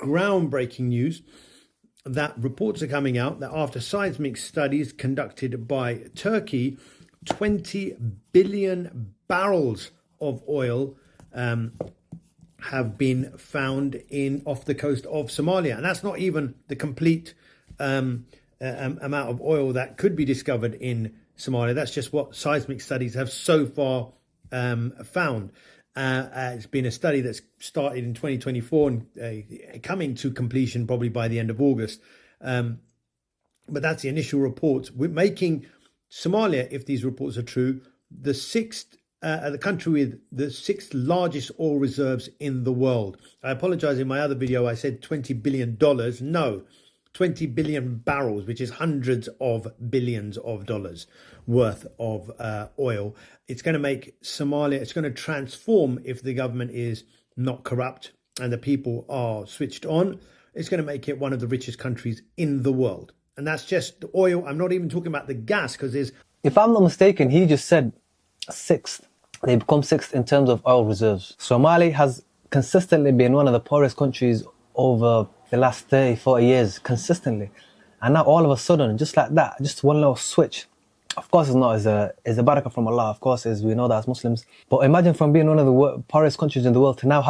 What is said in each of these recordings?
groundbreaking news that reports are coming out that after seismic studies conducted by Turkey, 20 billion barrels of oil have been found off the coast of Somalia. And that's not even the complete amount of oil that could be discovered in Somalia. That's just what seismic studies have so far found. It's been a study that's started in 2024 and coming to completion probably by the end of August. But that's the initial reports. We're making Somalia, if these reports are true, the country with the sixth largest oil reserves in the world. I apologize, in my other video I said $20 billion. No, 20 billion barrels, which is hundreds of billions of dollars worth of oil. It's going to make Somalia, it's going to transform, if the government is not corrupt and the people are switched on, it's going to make it one of the richest countries in the world. And that's just the oil. I'm not even talking about the gas, because there's... If I'm not mistaken, he just said sixth. They become sixth in terms of oil reserves. Somali has consistently been one of the poorest countries over the last 30, 40 years, consistently. And now all of a sudden, just like that, just one little switch. Of course it's not, it's a barakah from Allah, of course, as we know that as Muslims. But imagine from being one of the poorest countries in the world to now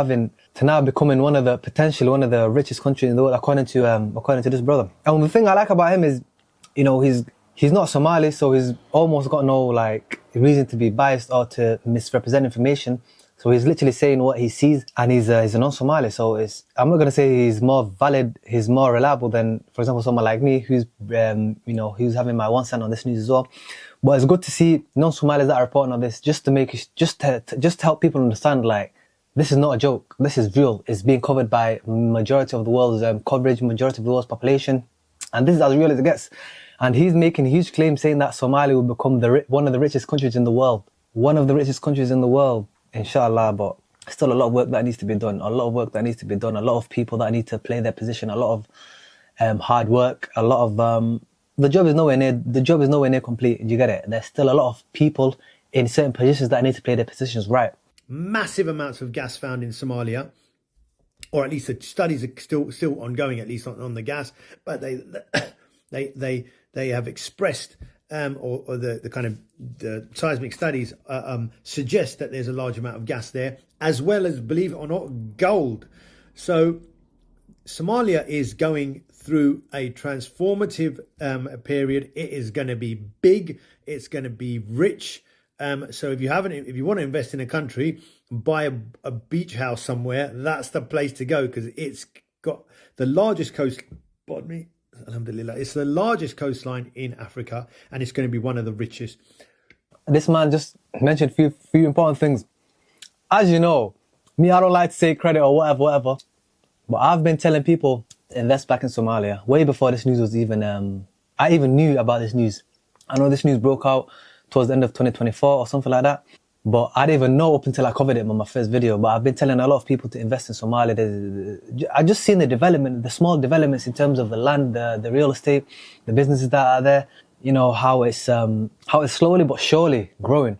becoming potentially one of the richest countries in the world, according to this brother. And the thing I like about him is, you know, he's not Somali, so he's almost got no reason to be biased or to misrepresent information. So he's literally saying what he sees, and he's a non-Somali. So I'm not gonna say he's more valid, he's more reliable than, for example, someone like me who's who's having my 1 cent on this news as well. But it's good to see non-Somalis that are reporting on this, just to help people understand, this is not a joke. This is real. It's being covered by majority of the world's coverage, majority of the world's population, and this is as real as it gets. And he's making a huge claim saying that Somalia will become one of the richest countries in the world. One of the richest countries in the world, inshallah. But still a lot of work that needs to be done. A lot of people that need to play their position. A lot of hard work. A lot of the job is nowhere near complete. You get it? There's still a lot of people in certain positions that need to play their positions right. Massive amounts of gas found in Somalia, or at least the studies are still ongoing, at least on the gas. But they have expressed, or the seismic studies suggest that there's a large amount of gas there, as well as, believe it or not, gold. So Somalia is going through a transformative period. It is going to be big. It's going to be rich. So if you want to invest in a country, buy a beach house somewhere, that's the place to go, because it's got the largest coast. Pardon me. Alhamdulillah. It's the largest coastline in Africa, and it's going to be one of the richest. This man just mentioned a few important things. As you know, me, I don't like to say credit or whatever, but I've been telling people to invest back in Somalia way before this news was even, I even knew about this news. I know this news broke out towards the end of 2024 or something like that, but I didn't even know up until I covered it on my first video. But I've been telling a lot of people to invest in Somalia. I just seen the small developments in terms of the land, the real estate, the businesses that are there. You know, how it's slowly but surely growing.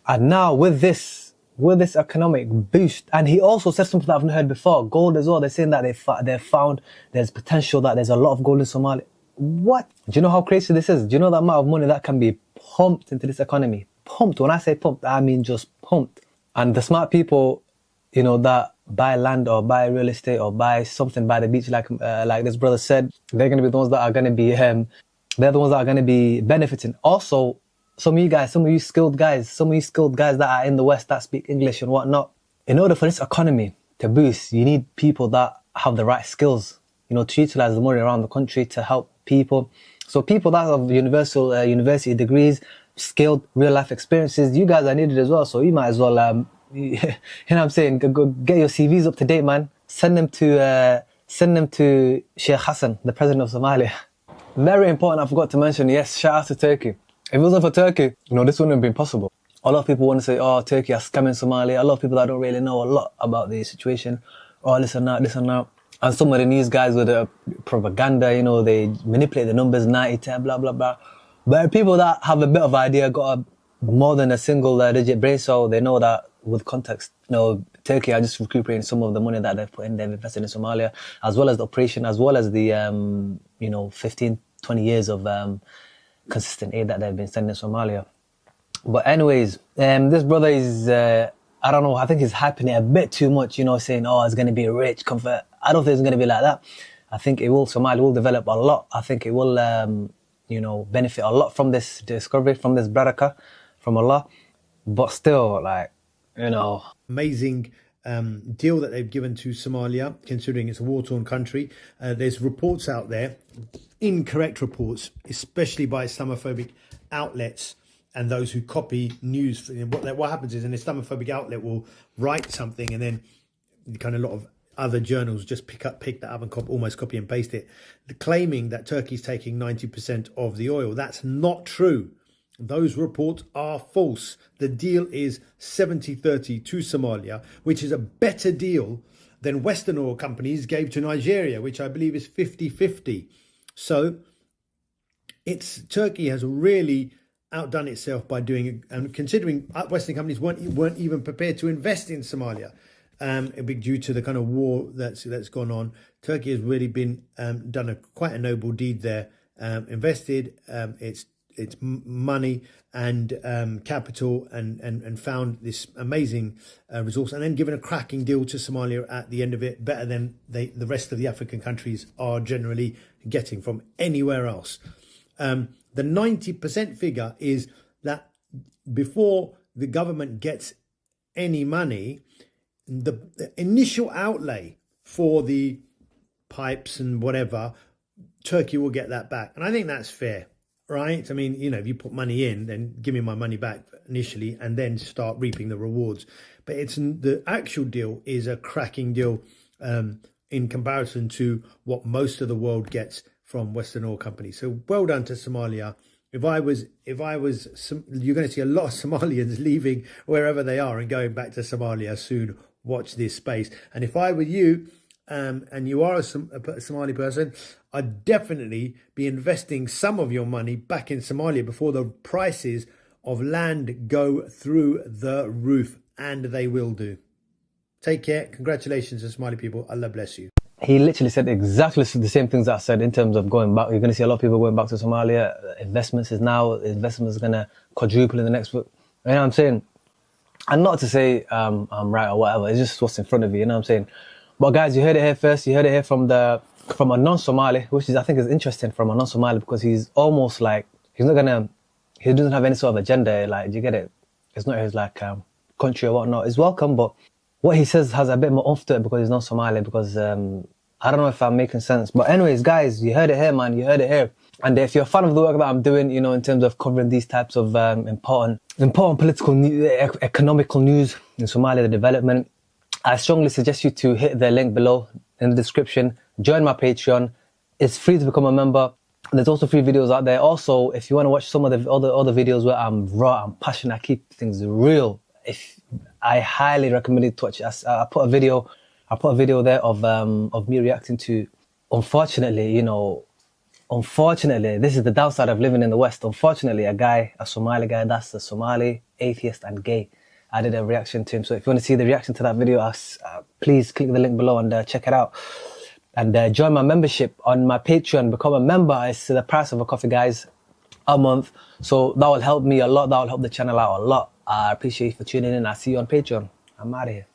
And now with this economic boost, and he also said something that I've not heard before, gold as well. They're saying that they've found there's potential, that there's a lot of gold in Somalia. What? Do you know how crazy this is? Do you know the amount of money that can be pumped into this economy? Pumped. When I say pumped, I mean just pumped. And the smart people, you know, that buy land or buy real estate or buy something by the beach, like this brother said, they're going to be the ones that are going to be, they're the ones that are going to be benefiting. Also, some of you skilled guys that are in the West that speak English and whatnot. In order for this economy to boost, you need people that have the right skills, you know, to utilize the money around the country to help people. So people that have university degrees, skilled real life experiences, you guys are needed as well. So you might as well, you know what I'm saying, go get your CVs up to date, man. Send them to Sheikh Hassan, the president of Somalia. Very important, I forgot to mention, yes, shout out to Turkey. If it wasn't for Turkey, you know, this wouldn't have been possible. A lot of people want to say, oh, Turkey are scamming Somalia. A lot of people that don't really know a lot about the situation. Oh, this and that. And some of the news guys with the propaganda, you know, they manipulate the numbers, 90-10, blah, blah, blah. But people that have a bit of idea, got more than a single digit brain cell, they know that with context, you know, Turkey are just recuperating some of the money that they've put in, they've invested in Somalia, as well as the operation, as well as the, 15, 20 years of consistent aid that they've been sending Somalia. But anyways, this brother is, I don't know, I think he's hyping it a bit too much, saying, oh, it's going to be rich, comfort. I don't think it's going to be like that. I think Somalia will develop a lot. I think it will, benefit a lot from this discovery, from this barakah, from Allah. But still, Amazing deal that they've given to Somalia, considering it's a war-torn country. There's reports out there, incorrect reports, especially by Islamophobic outlets and those who copy news. What happens is an Islamophobic outlet will write something and then kind of a lot of other journals just pick that up and almost copy and paste it, claiming that Turkey's taking 90% of the oil. That's not true. Those reports are false. The deal is 70-30 to Somalia, which is a better deal than Western oil companies gave to Nigeria, which I believe is 50-50. So Turkey has really outdone itself by doing, and considering Western companies weren't even prepared to invest in Somalia, due to the kind of war that's gone on. Turkey has really been done quite a noble deed there, invested its money and capital and found this amazing resource, and then given a cracking deal to Somalia at the end of it, better than the rest of the African countries are generally getting from anywhere else. The 90% figure is that before the government gets any money, the initial outlay for the pipes and whatever, Turkey will get that back. And I think that's fair, right? I mean, if you put money in, then give me my money back initially and then start reaping the rewards. But the actual deal is a cracking deal in comparison to what most of the world gets from Western oil companies. So well done to Somalia. If I was, you're going to see a lot of Somalians leaving wherever they are and going back to Somalia soon. Watch this space. And if I were you, and you are a Somali person, I'd definitely be investing some of your money back in Somalia before the prices of land go through the roof, and they will do. Take care. Congratulations to Somali people. Allah bless you. He literally said exactly the same things that I said in terms of going back. You're going to see a lot of people going back to Somalia. Investments is going to quadruple in the next week. You know what I'm saying? And not to say I'm right or whatever. It's just what's in front of you. You know what I'm saying? But guys, you heard it here first. You heard it here from a non-Somali, which I think is interesting from a non-Somali, because he's almost like he doesn't have any sort of agenda. Like, do you get it? It's not his country or whatnot. It's welcome, but what he says has a bit more oomph to it because he's not Somali. Because I don't know if I'm making sense. But anyways, guys, you heard it here, man. You heard it here. And if you're a fan of the work that I'm doing, in terms of covering these types of important political, economical news in Somalia, the development, I strongly suggest you to hit the link below in the description. Join my Patreon. It's free to become a member. There's also free videos out there. Also, if you want to watch some of the other videos where I'm raw, I'm passionate, I keep things real, I highly recommend it to watch. I put a video there of me reacting to, unfortunately, this is the downside of living in the West. Unfortunately, a Somali guy, that's a Somali, atheist and gay. I did a reaction to him. So if you want to see the reaction to that video, please click the link below and check it out. And join my membership on my Patreon. Become a member. It's the price of a coffee, guys, a month. So that will help me a lot. That will help the channel out a lot. I appreciate you for tuning in. I'll see you on Patreon. I'm out of here.